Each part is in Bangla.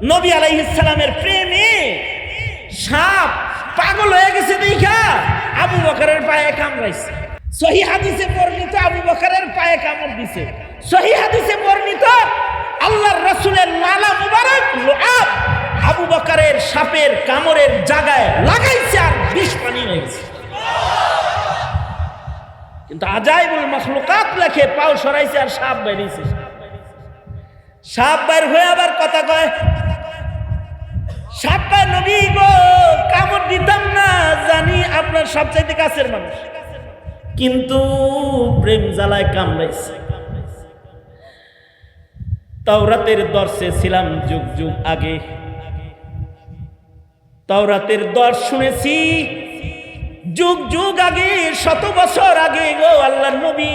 নবী আলাইহিস সালামের প্রেমে সাপ পাগল হয়ে গেছে দেখা আবু বকরের পায়ে কামড়াইছে। সহিহ হাদিসে বর্ণিত আবু বকরের পায়ে কামড় দিছে। সহিহ হাদিসে বর্ণিত আল্লাহর রাসূলের লালা মুবারক লুআব আবু বকরের সাপের কামড়ের জায়গায় লাগাইছে আর বিষ পানি হয়ে গেছে। কিন্তু আজাইবুল মাখলুকাত লেখে পাও সরাইছে আর সাপ বেরিয়েছে। সাপ বের হয়ে আবার কথা কয়, সাপ কয় নবী গো কামড় দিতাম না, জানি আপনার সবচাইতে কাছের মানুষ, কিন্তু প্রেম জ্বালায় কামড়াইছে। তাওরাতের দর্শে ছিলাম যুগ যুগ আগে, তাওরাতের দর্শ শুনেছি যুগ যুগ আগে, শত বছর আগে গো আল্লাহর নবী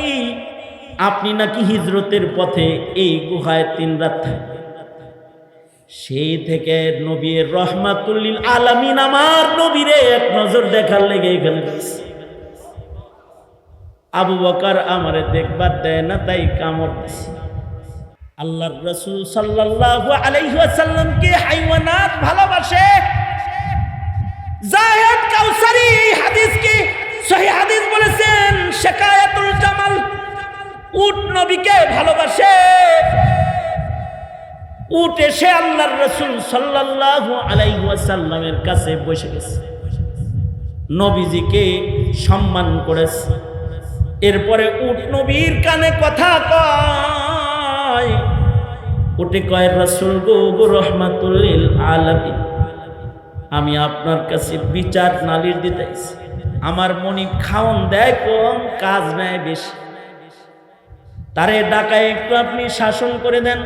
আপনি নাকি হিজরতের পথে এই গুহায় 3 রাত থাকবেন। সেই থেকে নবীর রহমাতুল লিল আলামিন আমার নবীরে এক নজর দেখার লেগে এখানে গেছে। আবু বকর আমারে দেখবার দেয় না, তাই কামড় দিছে। আল্লাহর রাসূল সাল্লাল্লাহু আলাইহি ওয়াসাল্লামকে হাইওয়ানাত ভালোবাসে। জায়েদ কাউসারি এই হাদিসকে সহিহ হাদিস বলেছেন, শিকায়াতুল জামাল, উট নবীকে ভালোবাসে। উট এসে আল্লাহর রাসূল সাল্লাল্লাহু আলাইহি ওয়াসাল্লামের কাছে বসে গেছে, নবীজিকে সম্মান করেছে। এরপরে উট নবীর কানে কথা কয়, উটে কয় রাসূল গো রহমাতুল লিল আলামিন, আমি আপনার কাছে বিচার নালিশ দিতেছি। আমার মনি খাওন দেয় কম, কাজ নেয় বেশি, তারে ডাকায় একটু আপনি শাসন করে দেন,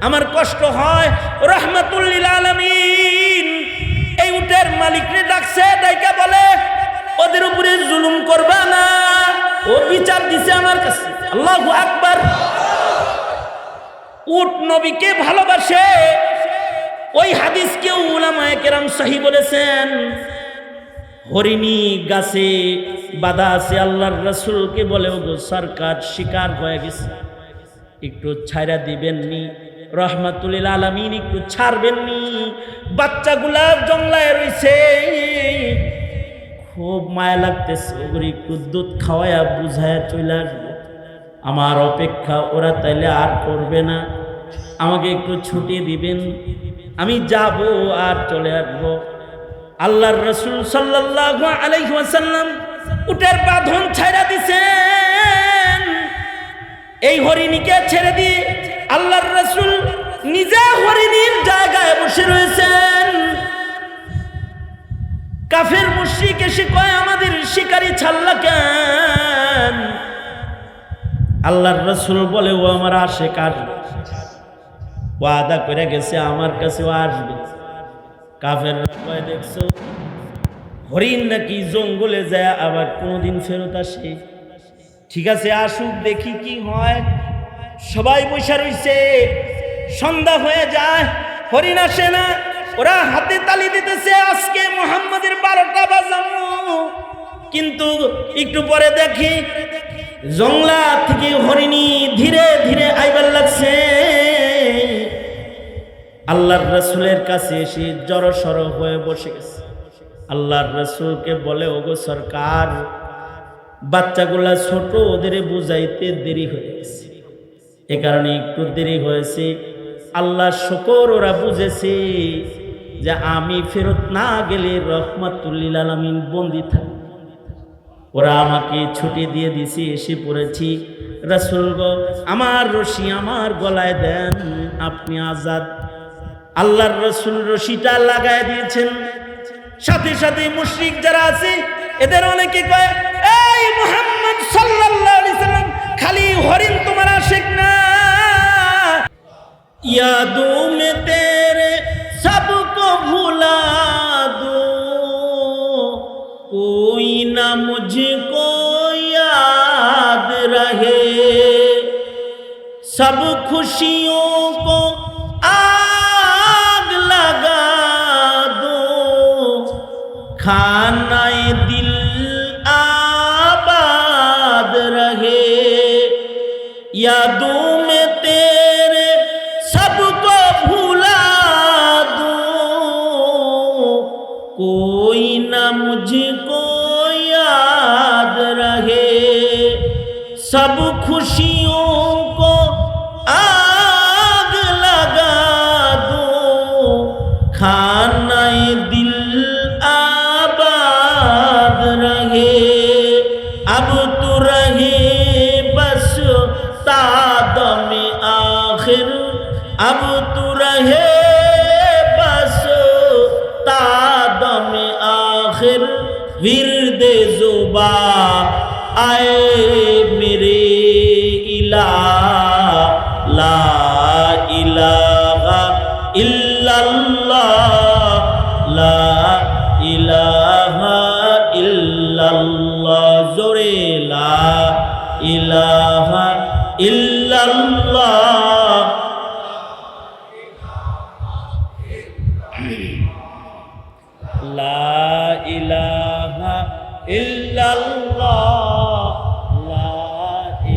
আমার কষ্ট হয়। রহমাতুল লিল আলামিন এই উটের মালিকরে ডাকছে, ডাইকা বলে ওদের উপরে জুলুম করবা না, ও বিচার দিছে আমার কাছে। আল্লাহু আকবার। উট নবীকে ভালোবাসে। ওই হাদিসকে উলামায়ে কেরাম সহিহ বলেছেন। হরিণী গাছে বাধা আছে, আল্লাহর রাসূলকে বলে ওগো সরকার শিকার হয়ে গেছে, একটু ছাইরা দিবেননি? রহমাতুল লিল আলামিন একটু ছাড়বেননি? বাচ্চাগুলা জংলায় রইছে, খুব মায়া লাগতেছে, ওগুলো একটু দুধ খাওয়ায়া বুঝায়া চলে আসবো, আমার অপেক্ষা ওরা তাইলে আর করবে না, আমাকে একটু ছুটি দিবেন, আমি যাব আর চলে আসবো। আল্লাহর রাসূল সাল্লাল্লাহু আলাইহি ওয়াসাল্লাম উটের বাঁধন ছাইরা দিছেন। এই হরিণীকে ছেড়ে দিয়ে আল্লাহর রাসূল নিজে হরিণীর জায়গায় বসে রয়েছেন। কাফের মুশরিক এসে কয় আমাদের শিকারী ছাড়লা কেন? আল্লাহর রাসূল বলে ও আমার আশিক আসবে, ওয়াদা করে গেছে আমার কাছেও আসবে। কাফেররা কয় দেখছো হরিণ নাকি জঙ্গলে যায় আবার কোনোদিন ফেরত আসে, ঠিক আছে আসুক দেখি কি হয়। সবাই বসে রইছে, সন্ধ্যা হয়ে যায়, হরিণ আসে না। ওরা হাতে তালি দিতেছে, আজকে মুহাম্মদের 12টা বাজানো। কিন্তু একটু পরে দেখি জংলা থেকে হরিণী ধীরে ধীরে আইবার লাগছে। আল্লাহর রাসূলের কাছে এসে জড়সড় হয়ে বসে গেছে। আল্লাহর রাসূলকে বলে ওগো সরকার, বাচ্চাগুলা ছোট, ওদের বুঝাইতে দেরি হয়ে গেছে, এ কারণে একটু দেরি হয়েছে। আল্লাহ শুকর, ওরা বুঝেছে যে আমি ফেরত না গেলে রহমাতুল লিল আলামিন বন্দী থাকবে, ওরা আমাকে ছুটি দিয়ে দিছে, এসে পড়েছি। রাসূল গো আমার রশি আমার গলায় দেন, আপনি আজাদ। আল্লাহর রাসূল রশিটা লাগায় দিয়েছেন। সাথে সাথে মুশরিক যারা আছে এদের অনেকে কয় এই মুহাম্মদ সাল্লাল্লাহু আলাইহি সাল্লাম খালি হরিণ তোমার আশিক না, यादों में तेरे सबको भुला दो, कोई ना मुझको याद रहे, सब खुशियों को आग लगा दो, खानाए दिल आबाद रहे, यादों में तेरे सबको भुला कोई ना मुझको याद रहे, सब खुशियों को आग लगा दो, खानाए दिल आबाद रहे, अब तो रहे बस तादम आखिर, अब तो रहे बस तादम आखिर, विर्दे जुबा आए मेरे इलाह, ला इलाहा इल्लल्लाह, ला इलाहा इल्लल्लाह, जोरे ला इलाहा इल्लल्लाह, ला इलाहा इल्लल्लाह, ला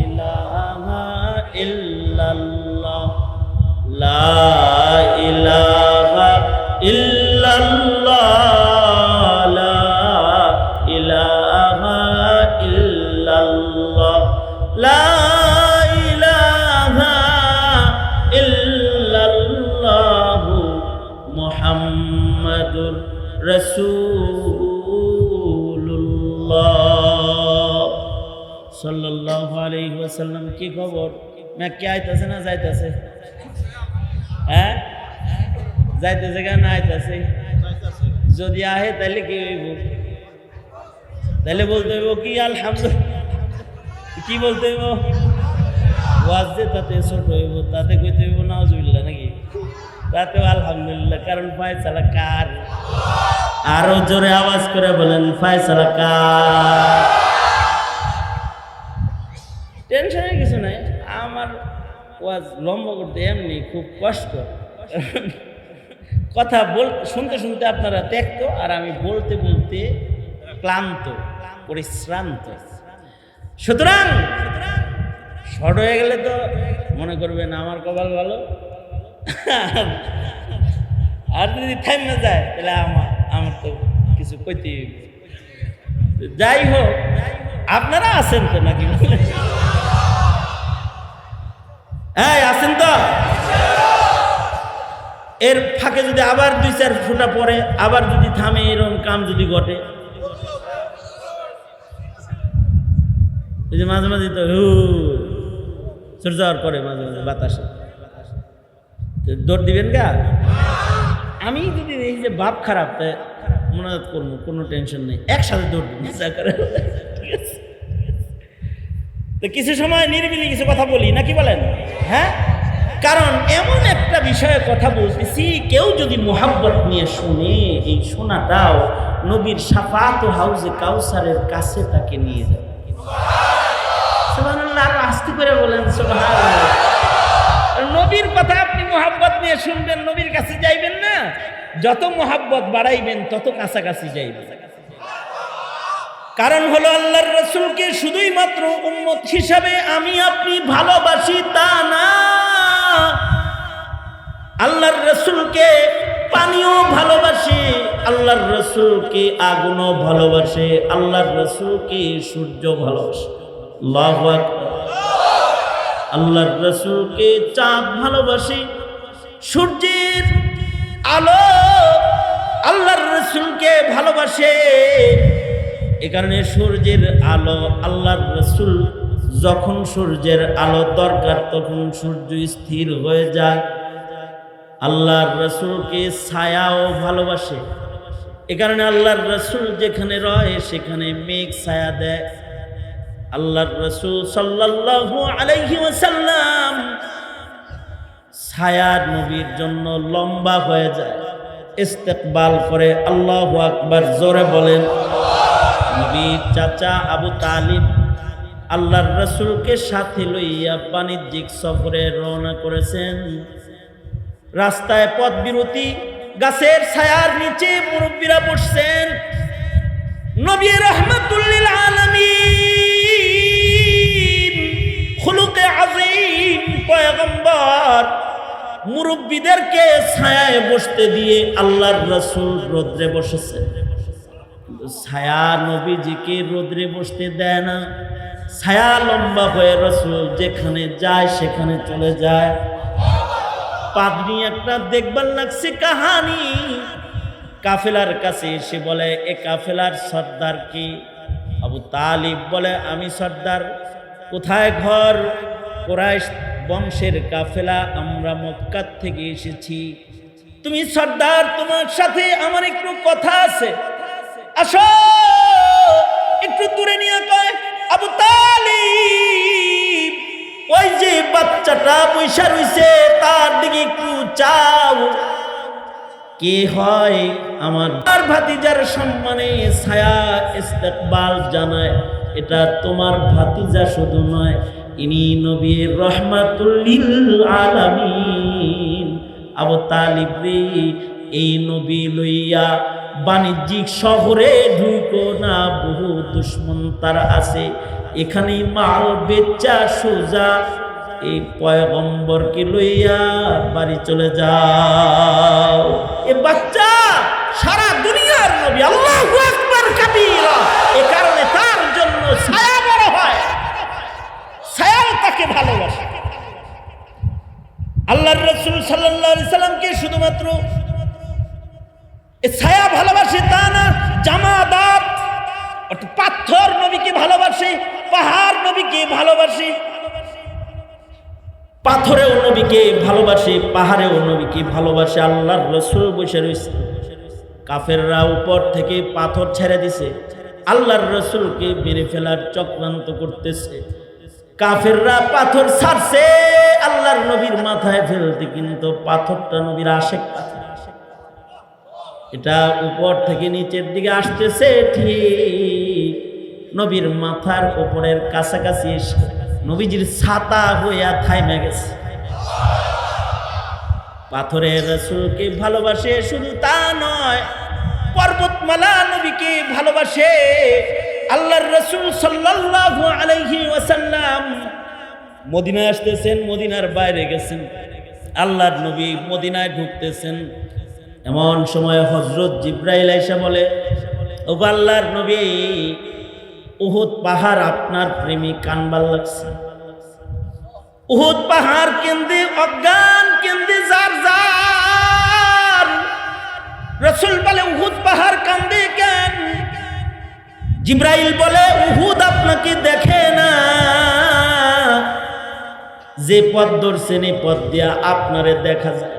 इलाहा इल्लल्लाह, ला इलाहा इल्लल्लाह, ला इलाहा इल्लल्लाह, ला इलाहा इल्लल्लाह, मुहम्मदुर रसूलुल्लाह सल्लल्लाहु अलैहि वसल्लम। की खबर? मैं क्या आइताছে না যাইতাছে? হ্যাঁ, যাইতাছে কেন না আইতাছে? যদি আহে তাহলে কি হইব? তাহলে বলতে হইব কি আলহামদুলিল্লাহ। কি বলতে হইব? ওয়াজ যে তাতে ছোট হইব, তাতে কইতে হইব নাউজুবিল্লাহ নাকি? তাতেও আলহামদুলিল্লাহ, কারণ ফায়সালা কার? আরো জোরে আওয়াজ করে বলেন ফায়সালা কার? টেনশনের কিছু নাই। আমার ওয়াজ লম্বা করতে এমনি খুব কষ্ট, কথা শুনতে শুনতে আপনারা ত্যক্ত, আর আমি বলতে বলতে ক্লান্ত, পরিশ্রান্ত। সুতরাং শর্ট হয়ে গেলে তো মনে করবেন আমার কপাল ভালো, আর যদি থামে যায় তাহলে আমার তো কিছু কইতে। যাই হোক, আপনারা আছেন তো নাকি? হ্যাঁ আছেন তো? এর ফাঁকে যদি আবার 2-4 ফোঁটা পরে আবার যদি থামে, এরকম কাম যদি ঘটে, এই যে মাঝে মাঝে তো সূর্য পরে মাঝে মাঝে বাতাসে দৌড় দিবেন গা। আমি যদি এই যে ভাব খারাপ, তাই মনাজাত করবো, কোনো টেনশন নেই, একসাথে দৌড় দিন। ঠিক আছে, তো কিছু সময় নিরিবিলি কিছু কথা বলি নাকি বলেন? হ্যাঁ, কারণ এমন একটা বিষয়ে কথা বলতেছি, কেউ যদি মোহাব্বত নিয়ে শুনে, এই শোনাটাও নবীর শাফাত ও হাউজে কাউসারের কাছে তাকে নিয়ে যাবে। সুবহানাল্লাহ, আর আস্তে করে বলেন সুবহানাল্লাহ। নবীর কথা আপনি মোহাব্বত নিয়ে শুনবেন, নবীর কাছে যাইবেন না, যত মোহাব্বত বাড়াইবেন তত কাছাকাছি যাইবেন। কারণ হলো আল্লাহর রাসূলকে শুধুই মাত্র উম্মত হিসাবে আমি আপনি ভালোবাসি তা না, আল্লাহর রাসূলকে পানিও ভালোবাসে, আল্লাহর রাসূলকে আগুনও ভালোবাসে, আল্লাহর রাসূলকে সূর্য ভালোবাসে। আল্লাহু আকবার। আল্লাহর রাসূলকে চাঁদ ভালোবাসে, সূর্যের আলো আল্লাহর রাসূলকে ভালোবাসে। এ কারণে সূর্যের আলো, আল্লাহর রাসূল যখন সূর্যের আলো দরকার তখন সূর্য স্থির হয়ে যায়। আল্লাহর রাসূলকে ছায়াও ভালোবাসে, এ কারণে আল্লাহর রাসূল যেখানে রয় সেখানে মেঘ ছায়া দেয়। আল্লাহর রাসূল সাল্লাল্লাহু আলাইহি ওয়াসাল্লাম ছায়া নবীর জন্য লম্বা হয়ে যায়, ইস্তেকবাল করে। আল্লাহু আকবার, জোরে বলেন। নবীর চাচা আবু তালিব আল্লাহর রাসূলকে সাথে লইয়া বাণিজ্যিক সফরে রওনা করেছেন। রাস্তায় পথ বিরতি, গাছের ছায়ার নিচে মুরব্বীরা বসছেন। নবী রাহমাতুল লিল আলামিন, খুলুকে আযীম পয়গম্বর মুরব্বীদেরকে ছায়ায় বসতে দিয়ে আল্লাহর রাসূল রোদ্রে বসেছেন, কিন্তু ছায়া নবীজিকে রোদ্রে বসতে দেয় না। ছায়া লম্বা হয়ে রাসূল যেখানে যায় সেখানে চলে যায়। পাদ্রী একটা দেখবার লাগছে কাহানি, কাফেলার কাছে এসে বলে, এ কাফেলার সর্দার কি? আবু তালিব বলে, আমি সর্দার। কোথায় ঘর? কুরাইশ বংশের কাফেলা, আমরা মক্কা থেকে এসেছি। তুমি সর্দার, তোমার সাথে আমার একটু কথা আছে, আসো। একটু দূরে নিয়ে কয়, আবু তালিব, ওই যে বাচ্চাটা পয়সা রইছে তার দিকে একটু চাও। কে হয়? আমার ভাতিজার সম্মানে ছায়া ইস্তেকবাল জানায়। এটা তোমার ভাতিজা শুধু নয়, ইনি নবীর রহমাতুল লিল আলামিন। আবু তালিব রে, এই নবী লইয়া বাণিজ্যিক শহরে ঢুকো না, বহু দুশ্মন তার আছে। এখানে মাল বেচা সোজা এই পয়গম্বরকে লইয়া বাড়ি চলে যাও। এ বাচ্চা সারা দুনিয়ার নবী, আল্লাহু আকবার কাবীরা। এ কারণে তার জন্য ছায়া বড় হয়, ছায়াও তাকে ভালোবাসে। আল্লাহর রাসূল সাল্লাল্লাহু আলাইহি সাল্লামকে শুধুমাত্র এ ছায়া ভালোবাসে তা না, জামাদাত অর্থাৎ পাথর নবীকে ভালোবাসে, পাহাড় নবীকে ভালোবাসে। পাথরেও নবীকে ভালোবাসে, পাহাড়েও নবীকে ভালোবাসে। আল্লাহর রাসূল বসে রয়েছে, কাফেররা উপর থেকে পাথর ছেড়ে দিছে, আল্লাহর রাসূলকে মেরে ফেলার চক্রান্ত করতেছে। কাফেররা পাথর ছাড়ছে আল্লাহর নবীর মাথায় ফেলতে, কিন্তু পাথরটা নবীর আশেক পাথর, এটা উপর থেকে নিচের দিকে আসতেছে, ঠিক নবীর মাথার উপরের কাছাকাছি এসে নবীজির ছাতা হইয়া থাইমা গেছে। পাথরের রাসূলকে ভালোবাসে, শুধু তা নয়, পর্বতমালা নবীকে ভালোবাসে। আল্লাহর রাসূল সাল্লাল্লাহু আলাইহি ওয়াসাল্লাম মদিনায় আসতেছেন, মদিনার বাইরে গেছেন, আল্লাহর নবী মদিনায় ঢুকতেছেন। এমন সময় হযরত জিবরাইল এসে বলে, ও আল্লাহর নবী, উহুদ পাহাড় আপনার প্রেমী কানবার লাগছে। উহুদ পাহাড় কেন্দ্রে অজ্ঞান, কেন্দ্রে যার যার। রাসূল বলে, উহুদ পাহাড় কান্দে কেন? জিবরাইল বলে, উহুদ আপনাকে দেখে না, যে পথ ধরছেন এই পথ দিয়া আপনারে দেখা যায়।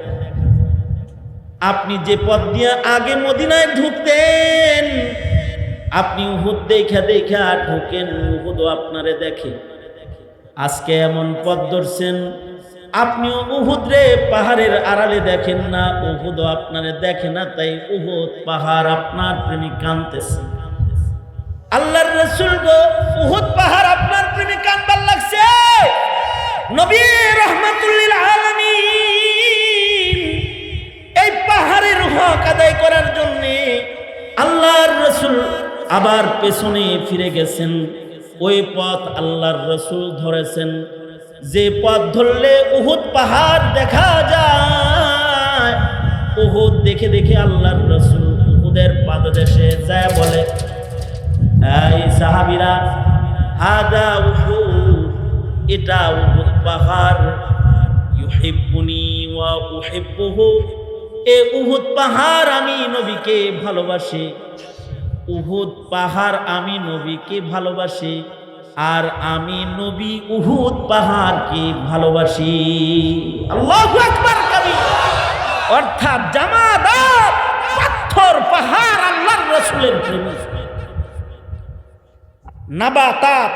আপনি যে পথ দিয়া আগে মদিনায় ঢুকতেন, আপনি উহুদ দেখা দেখা ঢুকেন, উহুদও আপনারে দেখে। আজকে এমন পথ ধরছেন, আপনিও উহুদ রে পাহাড়ের আড়ালে দেখেন না, উহুদও আপনারে দেখে না, তাই উহুদ পাহাড় আপনার প্রেমে কাঁদতেছে। আল্লাহর রাসূল গো, উহুদ পাহাড় আপনার প্রেমে কাঁদবার লাগছে। নবী রাহমাতুল লিল আলামিন এই পাহাড়ের হক আদায় করার জন্য আল্লাহর রাসূল আবার পেছনে ফিরে গেছেন। ওই পথ আল্লাহর রাসূল ধরেছেন, যে পথ ধরলে উহুদ পাহাড় দেখা যায়। উহুদ দেখে দেখে আল্লাহর রাসূল উহুদের পাদদেশে যায় বলে, এই সাহাবীরা, হাদা উহুদ, এটা উহুদ পাহাড়। ইউহিব্বুনি ওয়া উহিব্বুহু, এ উহুদ পাহাড় আমি নবীকে ভালোবাসি। উহুদ পাহাড় আমি নবীকে ভালোবাসি, আর আমি নবী উহুদ পাহাড়কে ভালোবাসি। আল্লাহু আকবার কাবীরা। অর্থাৎ জামাদাত পাথর পাহাড় আল্লাহর রাসূলের প্রেমী, নাবাতাত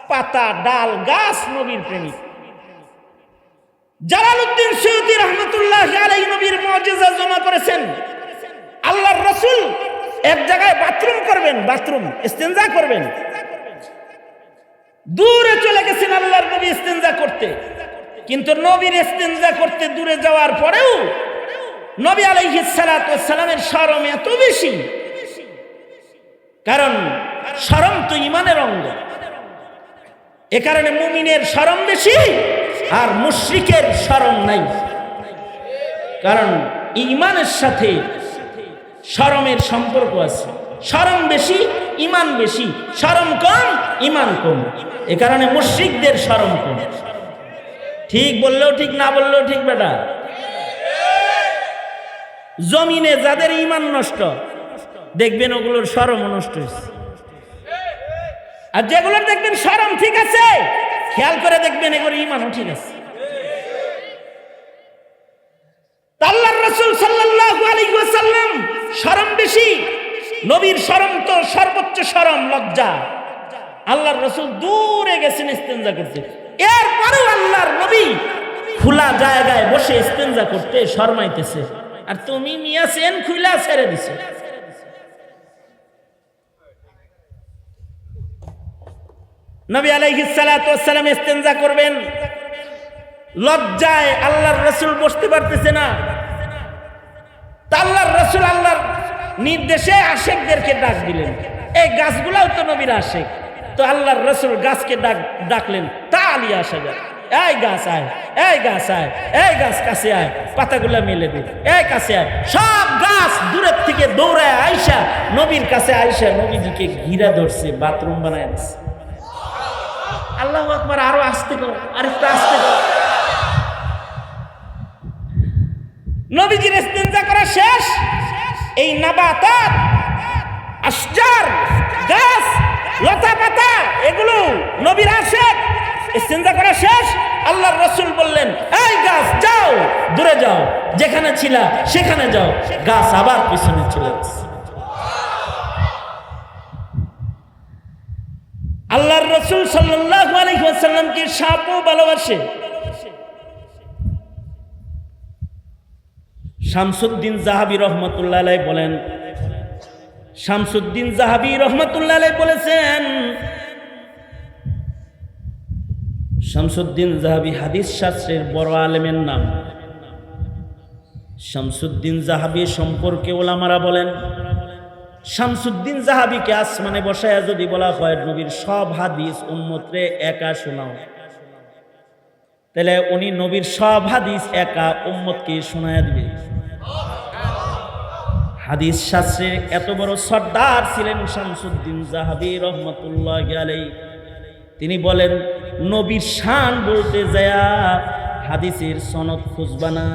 পাতা ডাল গাছ নবীর প্রেমী। জালালউদ্দিন সুয়ুতী রাহমাতুল্লাহি আলাইহি নবীর মুজিজা জমা করেছেন। আল্লাহর রাসূল এক জায়গায় বাথরুম করবেন, বাথরুম ইস্তেনজা করবেন, দূরে চলে গেছেন আল্লাহর নবী ইস্তেনজা করতে। কিন্তু নবীর ইস্তেনজা করতে দূরে যাওয়ার পরেও নবী আলাইহিস সালাতু ওয়াস সালামের শরম এত বেশি, কারণ শরম তো ঈমানের অঙ্গ। এ কারণে মুমিনের শরম বেশি আর মুশরিকের শরম নাই। কারণ ঈমানের সাথে শরমের সম্পর্ক আছে। শরম বেশি ঈমান বেশি, শরম কম ঈমান কম। এ কারণে মুশরিকদের শরম কম। ঠিক বললেও ঠিক, না বললেও ঠিক বেটা। জমিনে যাদের ঈমান নষ্ট দেখবেন ওগুলোর শরম নষ্ট হয়েছে, আর যেগুলোর দেখবেন শরম ঠিক আছে খেয়াল করে দেখবেন এগুলোর ঈমানও ঠিক আছে। আল্লাহর রাসূল সাল্লাল্লাহু আলাইহি ওয়াসাল্লাম শরম বেশি, নবীর শরম তো সর্বোচ্চ শরম, লজ্জা। আল্লাহর রাসূল দূরে গেছেন ইস্তেনজা করতে, এরপরেও আল্লাহর নবী খোলা জায়গায় বসে ইস্তেনজা করতে শরমাইতেছে, আর তুমি মিয়া সেন খুলা ছেড়ে দিছো। নবী আলাইহিস সালাতু ওয়াস সালাম ইস্তেনজা করবেন, লজ্জায় আল্লাহর রাসূল বসতে পারতেছে না। আল্লাহর রাসূল আল্লাহর নির্দেশে আশিকদেরকে ডাক দিলেন। এই গাছগুলাও তো নবীর আশিক, তো আল্লাহর রাসূল গাছকে ডাকলেন, তালি আসা যায়, এই গাছ আয়, এই গাছ আয়, এই গাছ কাছে আয়, পাতাগুলা মেলে দে, এই কাছে আয়। সব গাছ দূরের থেকে দৌড়ায় আইসা নবীর কাছে আইসা নবীজিকে ঘিরা ধরছে, বাথরুম বানায় দিচ্ছে। আল্লাহু আকবার, আরো আস্তে করো, আরেকটু আস্তে করো। নবীজির ইস্তেনজা করা শেষ, এই নাবাতাত, আশজার, গাছ, লতা পাতা, এগুলো নবীর আশিক। ইস্তেনজা করা শেষ, আল্লাহর রাসূল বললেন, এই গাছ যাও, দূরে যাও, যেখানে ছিলা সেখানে যাও। গাছ আবার পিছনে চলে গেছে। আল্লাহর রাসূল সাল্লাল্লাহু আলাইহি ওয়াসাল্লামকে সাপও ভালোবাসে। শামসুদ্দিন যাহাবী রহমাতুল্লাহ আলাইহি বলেন, শামসুদ্দিন যাহাবী রহমাতুল্লাহ আলাইহি বলেছেন, শামসুদ্দিন যাহাবী হাদিস শাস্ত্রের বড় আলেমের নাম। শামসুদ্দিন যাহাবী সম্পর্কে ওলামারা বলেন, শামসুদ্দিন যাহাবীকে আসমানে বসায়া যদি বলা হয় নবীর সব হাদিস উম্মতরে একা শোনাও, তাহলে উনি নবীর সব হাদিস একা উম্মতকে শোনায়া দিবে। হাদিস শাস্ত্রের এত বড় সর্দার ছিলেন শামসুদ্দিন যাহাবী রহমাতুল্লাহি আলাইহি। তিনি বলেন, নবীর শান বলতে যায়া হাদিসের সনদ খুঁজবা না।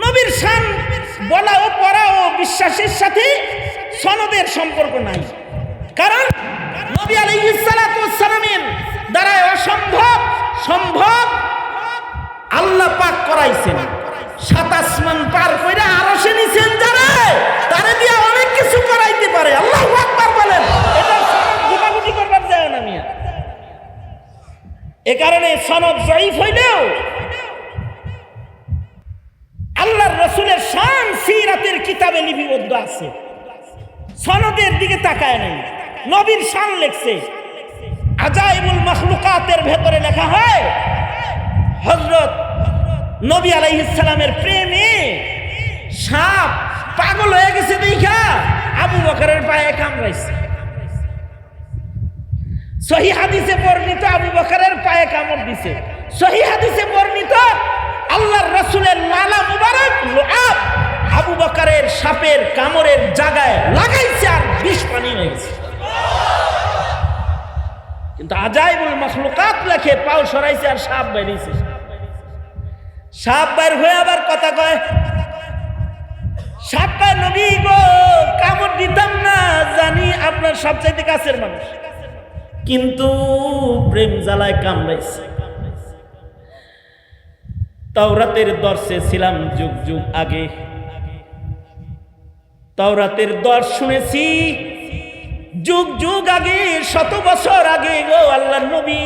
নবীর শান বলা ও পড়া ও বিশ্বাসের সাথে সনদের সম্পর্ক নাই, কারণ নবী আলাইহিস সালাতু ওয়াস সালামের দ্বারা অসম্ভব সম্ভব আল্লাহ পাক করাইছেন। সাত আসমান পার কইরা আরশে নিছেন যারা, তারে দিয়া অনেক কিছু করাইতে পারে। আল্লাহু আকবার বলেন, এটা সনদ গুটাগুটি করবার যায় না মিয়া। এ কারণে সনদ জয়ীফ হইলেও আল্লাহর রাসূলের শান সিরাতের কিতাবে লিপিবদ্ধ আছে, সনদের দিকে তাকায় নাই। নবীর শান লেখছে, আজাইবুল মাখলুকাতের ভেতরে লেখা হয় হযরত নবী আলাইহিস সালামের প্রেমে সাপ পাগল হয়ে গেছে দেখা আবু বকরের পায়ে কামড়াইছে। সহিহ হাদিসে বর্ণিত আবু বকরের পায়ে কামড় দিছে। সহিহ হাদিসে বর্ণিত আল্লাহর রাসূলের লালা মুবারক লুআব আবু বকরের সাপের কামড়ের জায়গায় লাগাইছে আর বিষ পানি হয়ে গেছে। কিন্তু আজাইবুল মাখলুকাত লেখে পাও সরাইছে আর সাপ বেরিয়েছে। সাপ বের হয়ে আবার কথা কয়, সাপ কয়, নবী গো কামড় দিতাম না, জানি আপনার সবচাইতে কাছের মানুষ, কিন্তু প্রেম জ্বালায় কামড়াইছে। তাওরাতের দর্শে ছিলাম যুগ যুগ আগে, তাওরাতের দর্শ শুনেছি যুগ যুগ আগে, শত বছর আগে গো আল্লাহর নবী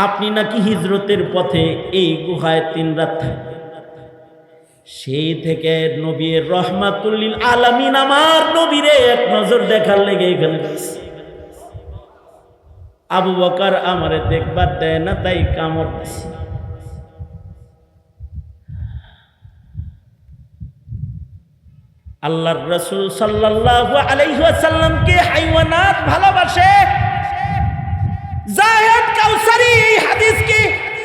আপনি নাকি হিজরতের পথে এই গুহায় 3 রাত থাকবেন। সেই থেকে নবীর রহমাতুল লিল আলামিন আমার নবীরে এক নজর দেখার লেগে এখানে গেছে। আবু বকর আমারে দেখবার দেয় না, তাই কামড় দিছে। আল্লাহর রাসূল সাল্লাল্লাহু আলাইহি ওয়াসাল্লামকে হাইওয়ানাত ভালোবাসে। জায়েদ কাউসারি হাদিস কি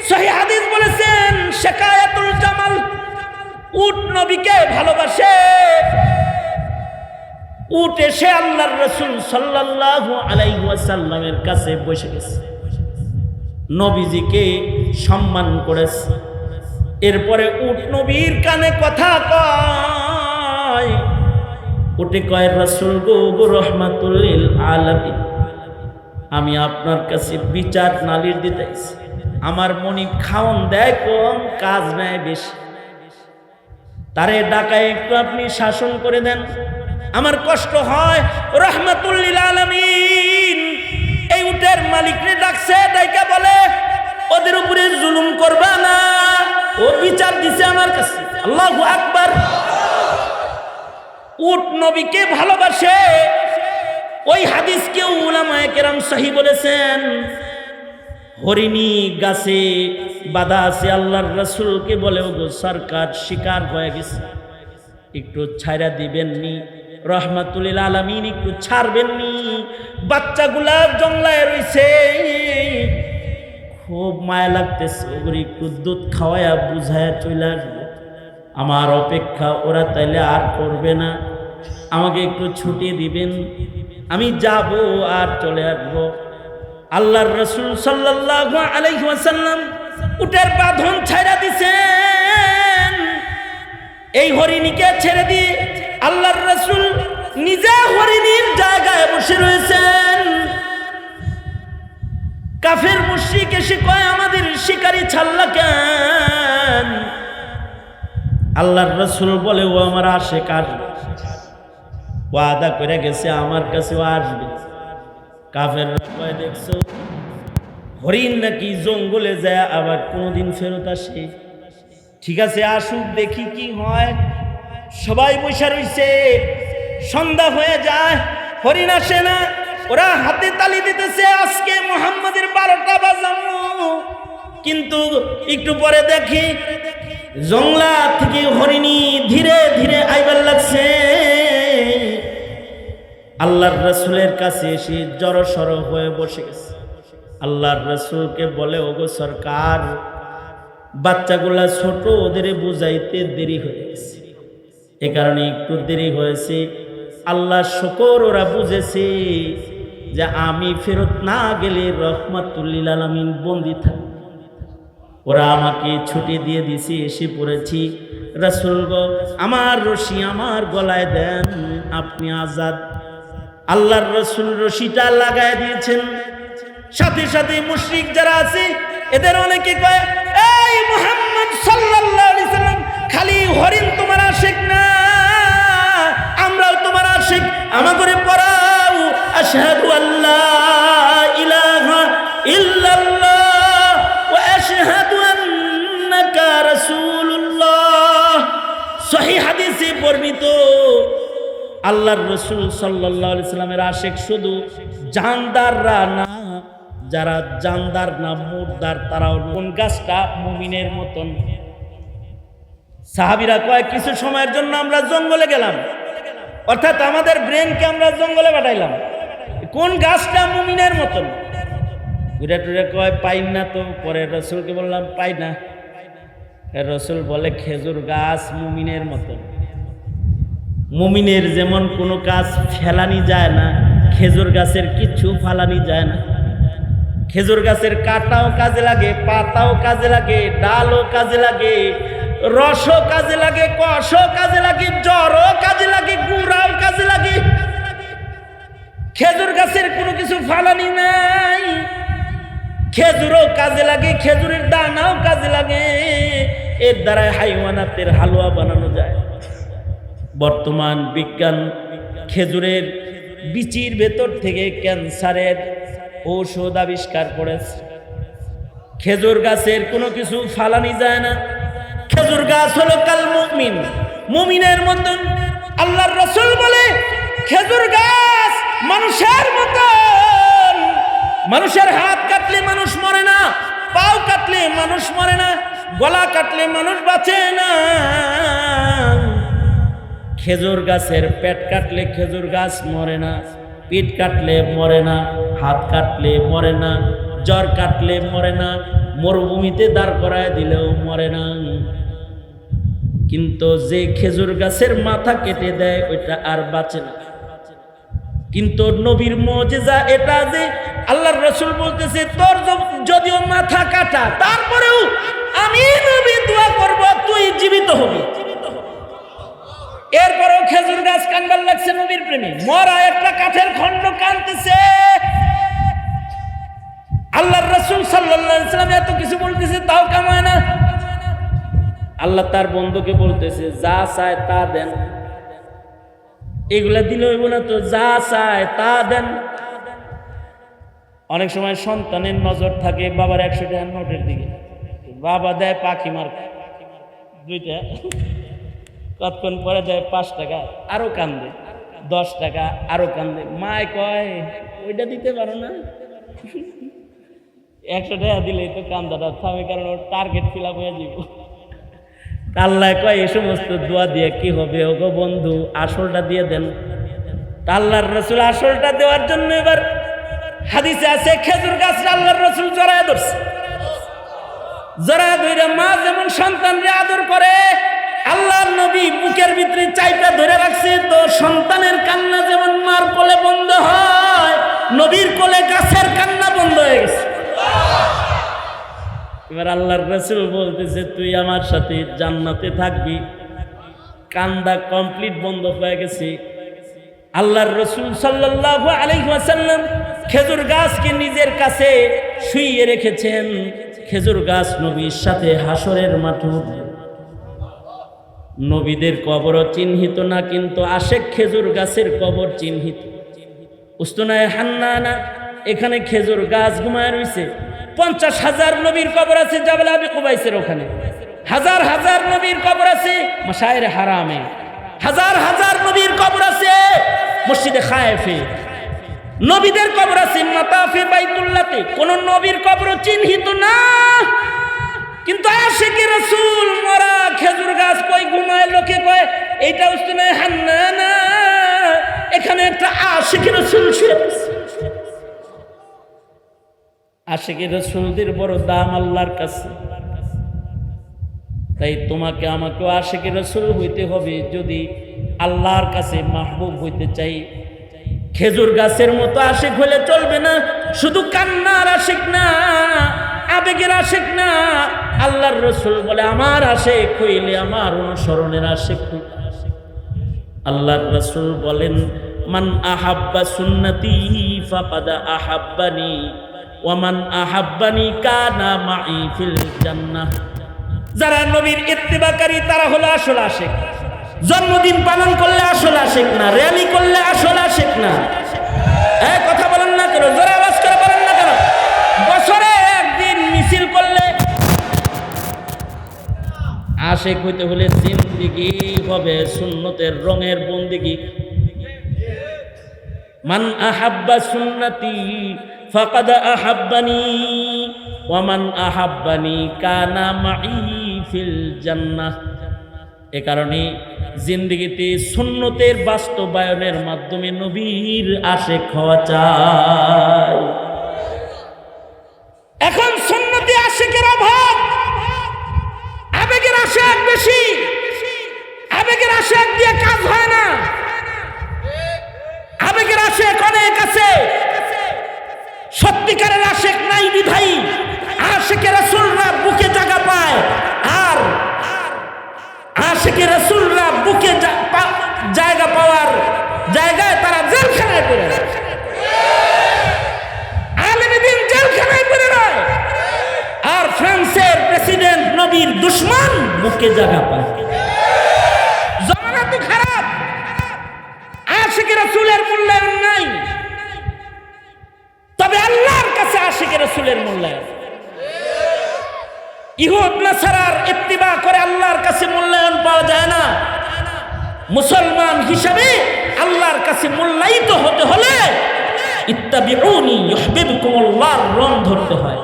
সহিহ হাদিস বলেছেন, শিকায়াত উট নবীকে ভালোবাসে। উট এসে আল্লাহর রাসূল সাল্লাল্লাহু আলাইহি ওয়াসাল্লামের কাছে বসে গেছে, নবীজিকে সম্মান করেছে। এরপরে উট নবীর কানে কথা কয়, উটে কয়, রাসূল গো রহমাতুল লিল আলামিন, আমি আপনার কাছে বিচার নালিশ দিতেছি। আমার মনিব খাওন দেয় কম, কাজ নেয় বেশি, তারে ডাকায় একটু আপনি শাসন করে দেন, আমার কষ্ট হয়। রহমাতুল লিল আলামিন এই উটের মালিকরে ডাকছে, ডাইকা বলে, ওদের উপরে জুলুম করবা না, ও বিচার দিছে আমার কাছে। আল্লাহু আকবার। উট নবীকে ভালোবাসে। ওই হাদিসকে উলামায়ে কেরাম সহিহ বলেছেন। হরিণী গাছে বাধা আছে, আল্লাহর রাসূলকে বলে, ওগো সরকার শিকার হয়ে গেছে, একটু ছাইরা দিবেননি? রহমাতুল লিল আলামিন একটু ছাড়বেননি? বাচ্চাগুলা জংলায় রইছে, খুব মায়া লাগতেছে, ওগুলো একটু দুধ খাওয়ায়া বুঝায়া চলে আসবো, আমার অপেক্ষা ওরা তাইলে আর করবে না, আমাকে একটু ছুটি দিবেন, আমি যাব আর চলে আসবো। আল্লাহর রাসূল সাল্লাল্লাহু আলাইহি ওয়াসাল্লাম উটের বাঁধন ছাইরা দিছেন। এই হরিণীকে ছেড়ে দিয়ে আল্লাহর রাসূল নিজে হরিণীর জায়গায় বসে রয়েছেন। কাফের মুশরিক এসে কয়, আমাদের শিকারী ছাড়লা কেন? আল্লাহর রাসূল বলে, ও আমার আশিক আসবে, ওয়াদা করে গেছে আমার কাছেও আসবে। কাফের কয়, দেখছো হরিণ নাকি জঙ্গলে যায় আবার কোনোদিন ফেরত আসে? ঠিক আছে, আসুক, দেখি কি হয়। সবাই বসে রইছে, সন্ধ্যা হয়ে যায়, হরিণ আসে না। ওরা হাতে তালি দিতেছে, আজকে মুহাম্মাদের 12টা বাজানো। কিন্তু একটু পরে দেখি জংলা থেকে হরিণী ধীরে ধীরে আইবার লাগছে। আল্লাহর রাসূলের কাছে এসে জড়সড় হয়ে বসে গেছে। আল্লাহর রাসূলকে বলে, ওগো সরকার, বাচ্চাগুলা ছোট, ওদের বুঝাইতে দেরি হয়ে গেছে, এ কারণে একটু দেরি হয়েছে। আল্লাহ শুকর, ওরা বুঝেছে যে আমি ফেরত না গেলে রহমাতুল লিল আলামিন বন্দী থাকবে। ওরা আমাকে ছুটি দিয়ে দিছে, এসে পড়েছি। রাসূল গো, আমার রশি আমার গলায় দেন, আপনি আজাদ। আল্লাহর রাসূল রশিটা লাগায় দিয়েছেন। সাথে সাথে মুশরিক যারা আছে এদের অনেকে কয়, এই মুহাম্মদ সাল্লাল্লাহু আলাইহি সাল্লাম, খালি হরিণ তোমার আশিক না, আমরাও তোমার আশিক, আমাকে পড়াও আশহাদু আল্লা ইলাহা ইল্লাল্লাহ ওয়া আশহাদু আন্নাকা রাসূলুল্লাহ। সহিহ হাদিসে বর্ণিত, আল্লাহর রাসূল সাল্লাল্লাহু আলাইহি সাল্লামের আশিক শুধু জানদাররা না, যারা জানদার না মুরদার, তারাও। কোন গাছটা মুমিনের মতন। সাহাবীরা কয়, কিছু সময়ের জন্য আমরা জঙ্গলে গেলাম, অর্থাৎ আমাদের ব্রেনকে আমরা জঙ্গলে পাঠাইলাম। কোন গাছটা মুমিনের মতন? ঘুরে টুরে কয়, পাই না তো। পরে রাসূলকে বললাম, পাই না। রাসূল বলে, খেজুর গাছ মুমিনের মতন। মুমিনের যেমন কোনো কাজ ফেলানি যায় না, খেজুর গাছের কিচ্ছু ফালানি যায় না। খেজুর গাছের কাটাও কাজে লাগে, পাতাও কাজে লাগে, ডালও কাজে লাগে, রসও কাজে লাগে, কষও কাজে লাগে, জ্বরও কাজে লাগে, গুড়াও কাজে লাগে। খেজুর গাছের কোনো কিছু ফালানি নাই। খেজুরও কাজে লাগে, খেজুরের দানাও কাজে লাগে। এর দ্বারাই হাইওয়ানাতের হালুয়া বানানো যায়। বর্তমান বিজ্ঞান খেজুরের বিচির ভেতর থেকে ক্যান্সারের ঔষধ আবিষ্কার করেছে। খেজুর গাছের কোনো কিছু ফালানি যায় না। খেজুর গাছ হলো কাল মুমিন, মুমিনের মতন। আল্লাহর রাসূল বলে, খেজুর গাছ মানুষের মতন। মানুষের হাত কাটলে মানুষ মরে না, পাও কাটলে মানুষ মরে না, গলা কাটলে মানুষ বাঁচে না। খেজুর গাছের পেট কাটলে খেজুর গাছ মরে না, পিঠ কাটলে মরে না, হাত কাটলে মরে না, জ্বর কাটলে মরে না, মরুভূমিতে দাঁড় করায় দিলেও মরে না। কিন্তু যে খেজুর গাছের মাথা কেটে দেয় ওইটা আর বাঁচে না। কিন্তু নবীর মুজিজা এটা যে আল্লাহর রাসূল বলতেছে তোর যদিও মাথা কাটা তারপরেও আমি নবী দোয়া করব তুই জীবিত হবি। এরপরেও খেজুর গাছ কান্দার লাগছে নবীর প্রেমে, মরা একটা কাঠের খণ্ড কাঁদতেছে। আল্লাহর রাসূল সাল্লাল্লাহু আলাইহি ওয়াসাল্লাম এত কিছু বলতেছে তাও কামায় না। আল্লাহ তার বন্ধুকে বলতেছে যা চায় তা দেন, এগুলা দিলে হইব না তো, যা চায় তা দেন। অনেক সময় সন্তানের নজর থাকে বাবার 100 টাকার নোটের দিকে, বাবা দেয় পাখি মার 2 টাকা, কতক্ষণ পরে দেয় 5 টাকা, আরো কান্দে, 10 টাকা আরো কান্দে। মায় কয় ওইটা দিতে পারো না, 100 টাকা দিলেই তো কান্দাটা থামে, কারণ ওর টার্গেট ফিল আপ হয়ে যাব। আল্লাহ কয় এই সমস্ত দোয়া দিয়ে কি হবে, ওগো বন্ধু আসলটা দিয়ে দেন। আল্লাহর রাসূল আসলটা দেওয়ার জন্য এবার হাদিসে আছে খেজুর গাছটা আল্লাহর রাসূল জড়ায় ধরছে। জড়ায় ধরে মা যেমন সন্তানকে আদর করে আল্লাহর নবী বুকের ভিতরে চাইটা ধরে রাখছে, তো সন্তানের কান্না যেমন মার কোলে বন্ধ হয়, নবীর কোলে গাছের কান্না বন্ধ হয়ে গেছে। এবার আল্লাহর রাসূল বলতেছে তুই আমার সাথে জান্নাতে থাকবি। কান্দা কমপ্লিট বন্ধ হয়ে গেছে। আল্লাহর রাসূল সাল্লাল্লাহু আলাইহি ওয়াসাল্লাম খেজুর গাছকে নিজের কাছে শুইয়ে রেখেছেন। খেজুর গাছ নবীর সাথে হাসরের মাঠে উঠবে। নবীদের কবরও চিহ্নিত না, কিন্তু আশেক খেজুর গাছের কবর চিহ্নিত। উস্তুনায়ে হান্নানা এখানে খেজুর গাছ ঘুমায় রয়েছে। 50,000 নবীর কবর আছে জাবাল আবি কুবাইসের ওখানে, হাজার হাজার নবীর কবর আছে মাশায়েরে হারামে, হাজার হাজার নবীর কবর আছে মসজিদে খায়েফে, নবীদের কবর আছে মাতাফে বাইতুল্লাহতে। কোন নবীর কবর চিহ্নিত না, কিন্তু আশিকে রাসূল মরা খেজুর গাছ কই ঘুমায়, লোকে কয় এইটা উস্তুনায়ে হান্নানা, এখানে একটা আশিকে রাসূল শুয়ে আছে। আশিকে রাসূলদের বড় দাম আল্লাহর কাছে। তাই তোমাকে আমাকেও আশিকে রাসূল হইতে হবে যদি আল্লাহর কাছে মাহবুব হইতে চাই। খেজুর গাছের মতো আশিক হলে চলবে না, শুধু কান্নার আশিক না, আবেগের আশিক না। আল্লাহর রাসূল বলে আমার আশিক হইলে আমার অনুসরণের আশিক হইলে। আল্লাহর রাসূল বলেন মান আহাব্বা সুন্নতি ফাকাদ আহাব্বানি ওয়া মান আহাব্বানি কানা মাই ফিল জান্নাহ। যারা নবীর ইত্তেবাকারী তারা হলো আসল আশিক। জন্মদিন পালন করলে আসল আশিক না, র্যালি করলে আসল আশিক না। এই কথা বলেন না কেন, জোরে আওয়াজ করে বলেন না কেন? বছরে একদিন মিছিল করলে আশিক হইতে হলে জিন্দেগি হবে সুন্নতের রঙের বন্দেগি। মান আহাব্বা সুন্নতি ফাকাদ আহাব্বানি ওয়া মান আহাব্বানি কানা মাই ফিল জান্নাহ। এ কারণে জিন্দেগিতে সুন্নতের বাস্তবায়নের মাধ্যমে নবীর আশিক হওয়া চাই। এখন সুন্নতে আশিকের অভাব, আবেগের আশিক বেশি, আবেগের আশিক দিয়ে কাজ হয় না। আবেগের আশিক অনেক আছে, সত্যিকারের আশিক নাই বিধায়ী। আশিকে রাসূলরা বুকে জায়গা পায়, আর আশিকে রাসূলরা বুকে জায়গা পাওয়ার জায়গায় তারা জেলখানায় পড়ে রয়। আলেমে দ্বীন জেলখানায় পড়ে রয়, আর ফ্রান্সের প্রেসিডেন্ট নবীর দুশমন বুকে জায়গা পায়। জমানা তো খারাপ, আশিকে রাসূলের মূল্যায়ন নাই, তবে আল্লাহর কাছে আশিকে রাসূলের মূল্যায়ন। ইহুদ নাসারার ইত্তিবা করে আল্লাহর কাছে মূল্যায়ন পাওয়া যায় না। মুসলমান হিসাবে আল্লাহর কাছে মূল্যায়িত হতে হলে ইত্তাবিউনি ইউহিব্বুকুমুল্লাহর রং ধরতে হয়।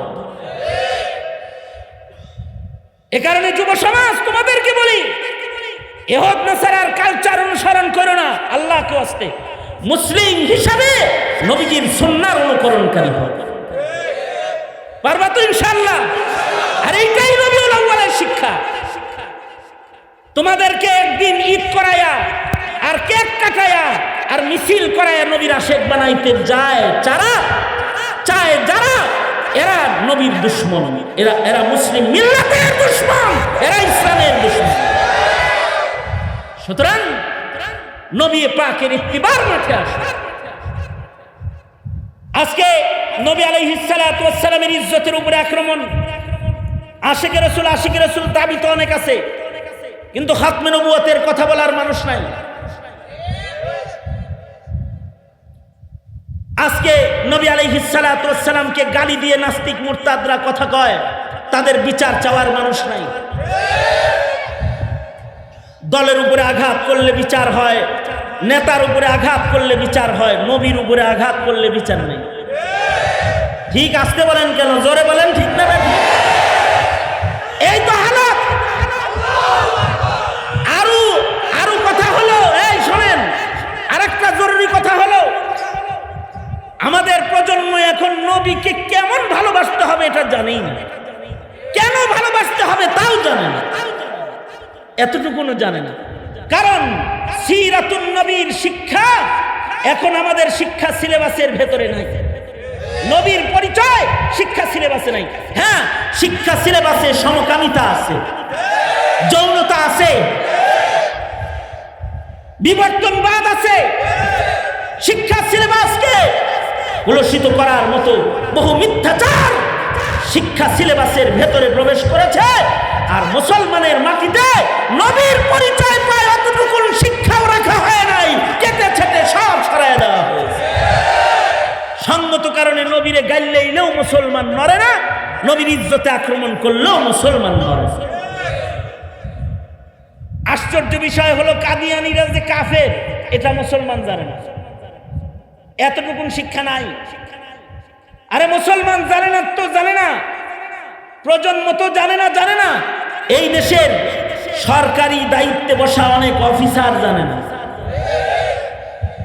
এ কারণে যুব সমাজ তোমাদেরকে বলি, ইহুদ নাসারার কালচার অনুসরণ করো না, আল্লাহকে ওয়াস্তে মুসলিম হিসাবে নবীজির সুন্নাহর অনুকরণকারী হও। পারবা তো ইনশাআল্লাহ? আর এইটাই রবিউল আউয়ালের শিক্ষা। তোমাদেরকে একদিন ঈদ করায়া আর কেক কাটায়া আর মিছিল করায়া নবীর আশেক বানাইতে চায় যারা এরা নবীর দুশমন, এরা মুসলিম মিল্লাতের দুশমন, এরা ইসলামের দুশমন। সুতরাং নবী পাকের ইত্তিবার মাঠে আসে। আজকে নবী আলাইহিস সালাতু ওয়াস সালামের ইজ্জতের উপরে আক্রমণ, আশিকে রাসূল দাবি তো অনেক আছে, কিন্তু খাতমে নবুয়তের কথা বলার মানুষ নাই। আজকে নবী আলাইহিস সালাতু ওয়াস সালামকে গালি দিয়ে নাস্তিক মুরতাদরা কথা কয়, তাদের বিচার চাওয়ার মানুষ নাই। দলের উপরে আঘাত করলে বিচার হয়, নেতার উপরে আঘাত করলে বিচার হয়, নবীর উপরে আঘাত করলে বিচার নেই। ঠিক আসতে বলেন কেন? জোরে বলেন, ঠিক না? এই তো হালত। আরো কথা হলো, এই শোনেন, আরেকটা জরুরি কথা হলো, আমাদের প্রজন্ম এখন নবীকে কেমন ভালোবাসতে হবে এটা জানেই না, কেন ভালোবাসতে হবে তাও জানে না, এতটুকুও জানে না। কারণ সিরাতুন নবীর শিক্ষা এখন আমাদের শিক্ষা সিলেবাসের ভেতরে নাই। নবীর পরিচয় শিক্ষা সিলেবাসে নাই। হ্যাঁ, শিক্ষা সিলেবাসে সমকামিতা আছে, যৌনতা আছে, বিবর্তনবাদ আছে। শিক্ষা সিলেবাসকে কলুষিত করার মতো বহু মিথ্যাচার শিক্ষা সিলেবাসের ভেতরে প্রবেশ করেছে। আর মুসলমানের মাটিতে নবীর পরিচয় পায় অতটুকু শিক্ষাও রাখা হয় নাই, কেটে ছেটে সব ছড়ায় দেওয়া হয়েছে। সঙ্গত কারণে নবীরে গাইলেও মুসলমান নড়ে না, নবীর ইজ্জতে আক্রমণ করলেও মুসলমান নড়ে। আশ্চর্য বিষয় হলো কাদিয়ানীরা যে কাফের এটা মুসলমান জানে না, এতটুকু শিক্ষা নাই। আরে মুসলমান জানে না তো জানে না, প্রজন্ম তো জানে না। এই দেশের সরকারি দায়িত্বে বসা অনেক অফিসার জানে না।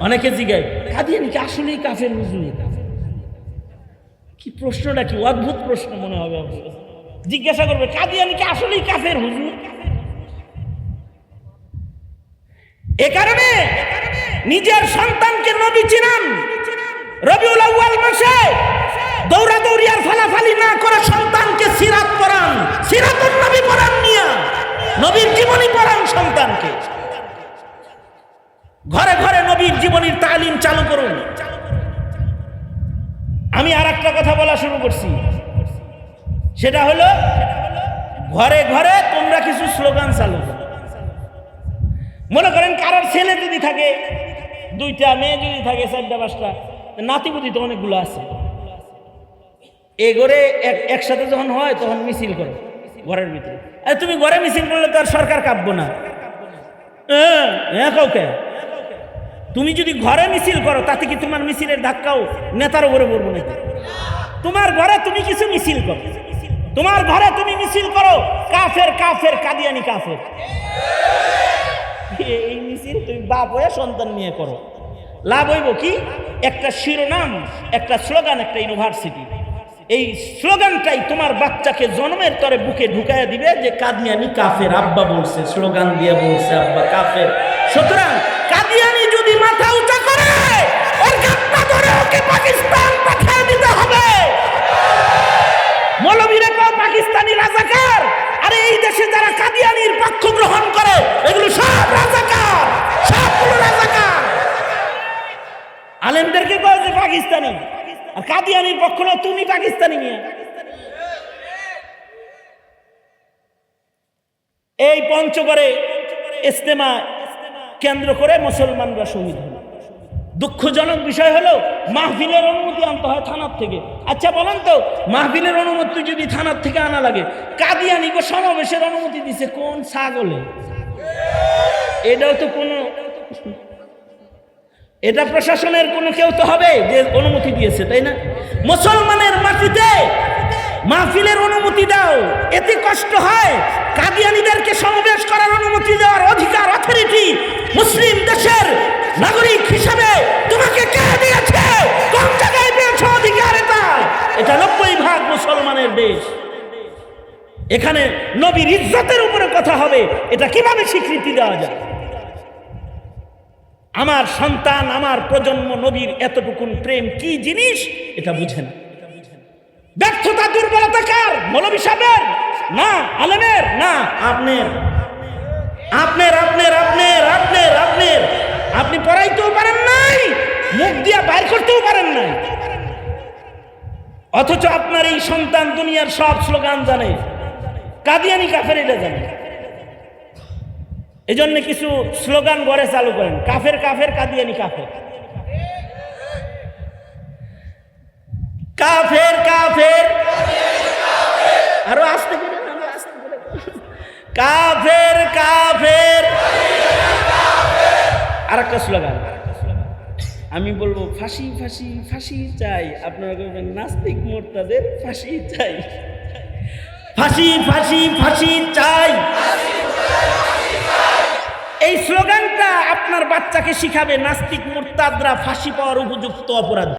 অনেকে জিজ্ঞাসা, কাদিয়ানী কি আসলেই কাফের হুজুর? কি প্রশ্নটা, কি অদ্ভুত প্রশ্ন মনে হবে। জিজ্ঞাসা করবে, কাদিয়ানী কি আসলেই কাফের হুজুর? এ কারণে নিজের সন্তানকে নবী চিনান, রবিউল আউয়াল মাসে দৌড়াদৌড়ি আর ফালাফালি না করে সন্তানকে সিরাত পড়ান, সিরাতুন নবী পড়ান, নিয়া নবীর জীবনী পড়ান সন্তানকে। ঘরে ঘরে নবীর জীবনীর তালিম চালু করুন। আমি আর একটা কথা বলা শুরু করছি, সেটা হলো ঘরে ঘরে তোমরা কিছু স্লোগান চালু করো। মনে করেন কারোর ছেলে যদি থাকে, দুইটা মেয়ে যদি থাকে, চারটা পাঁচটা, নাতিপুতি তো অনেকগুলো আছে, এ ঘরে একসাথে যখন হয় তখন মিছিল করো ঘরের ভিতরে। আরে তুমি ঘরে মিছিল করলে তো আর সরকার কাঁপবো না। কাউকে তুমি যদি ঘরে মিছিল করো, তাতে কি তোমার মিছিলের ধাক্কাও নেতার উপরে পড়বো নাকি? তোমার ঘরে তুমি কিছু মিছিল করো, তোমার ঘরে তুমি মিছিল করো, কাফের কাফের কাদিয়ানী কাফের, এই মিছিল তুমি বাপ হয়ে সন্তান নিয়ে করো। লাভ হইব কি? একটা শিরোনাম, একটা স্লোগান, একটা ইউনিভার্সিটি। এই স্লোগানটাই তোমার বাচ্চাকে জন্মের তরে বুকে ঢুকাইয়া দিবে যে কাদিয়ানী কাফের, আব্বা বলছে, স্লোগান দিয়ে বলছে আব্বা কাফের। সুতরাং কাদিয়ানী যদি মাথা উঁচা করে, ওর গাত্তা ধরে ওকে পাকিস্তান পাঠিয়ে দিতে হবে। মৌলবীরা কেউ পাকিস্তানি রাজাকার, আরে এই দেশে যারা কাদিয়ানীর পক্ষ গ্রহণ করে এগুলো সব রাজাকার, সবগুলো রাজাকার। আলেমদেরকে কয় যে পাকিস্তানি, আর কাদিয়ানীর পক্ষ না, তুমি পাকিস্তানি নিয়ে। এই পঞ্চগড়ে ইজতেমা কেন্দ্র করে মুসলমানরা শহীদ হল। দুঃখজনক বিষয় হলো মাহফিলের অনুমতি আনতে হয় থানার থেকে। আচ্ছা বলেন তো, মাহফিলের অনুমতি যদি থানার থেকে আনা লাগে, কাদিয়ানী গো সমাবেশের অনুমতি দিছে কোন ছাগলে? এটাও তো কোনো, এটা প্রশাসনের কোনো কেউ তো হবে যে অনুমতি দিয়েছে, তাই না? মুসলমানের মাটিতে মাহফিলের অনুমতি দাও, এতে কষ্ট হয়। কাদিয়ানীদেরকে সমাবেশ করার অনুমতি দেওয়ার অধিকার, অথরিটি মুসলিম দেশের নাগরিক হিসাবে তোমাকে কে দিয়েছে? কোন জায়গায় পেয়েছ অধিকার? এটা 90% মুসলমানের দেশ। এখানে নবীর ইজ্জতের উপরে কথা হবে, এটা কিভাবে স্বীকৃতি দেওয়া যায়? আমার সন্তান, আমার প্রজন্ম নবীর এতটুকুন প্রেম কি জিনিস এটা বুঝে না। ব্যর্থতা, দুর্বলতা কার? মৌলভী সাহেবের না, আলেমের না, আপনার। আপনি পড়াইতেও পারেন নাই, মুখ দিয়া বাইর করতেও পারেন নাই, অথচ আপনার এই সন্তান দুনিয়ার সব স্লোগান জানে, কাদিয়ানি কাফের এটা জানে। এই জন্য কিছু স্লোগান গড়ে চালু করেন, কাফের কাফের, কাদিয়ানি কাফের, কাফের কাফের, আরো আস্তে করে, কাফের কাফের। আর একটা স্লোগান আমি বলবো, ফাঁসি ফাঁসি ফাঁসি চাই, আপনারা বলবেন নাস্তিক মোরতাদের ফাঁসি চাই। ফাঁসি ফাঁসি ফাঁসি চাই, এই স্লোগানটা আপনার বাচ্চাকে শিখাবে নাস্তিক মোরতাদরা ফাঁসি পাওয়ার উপযুক্ত অপরাধ।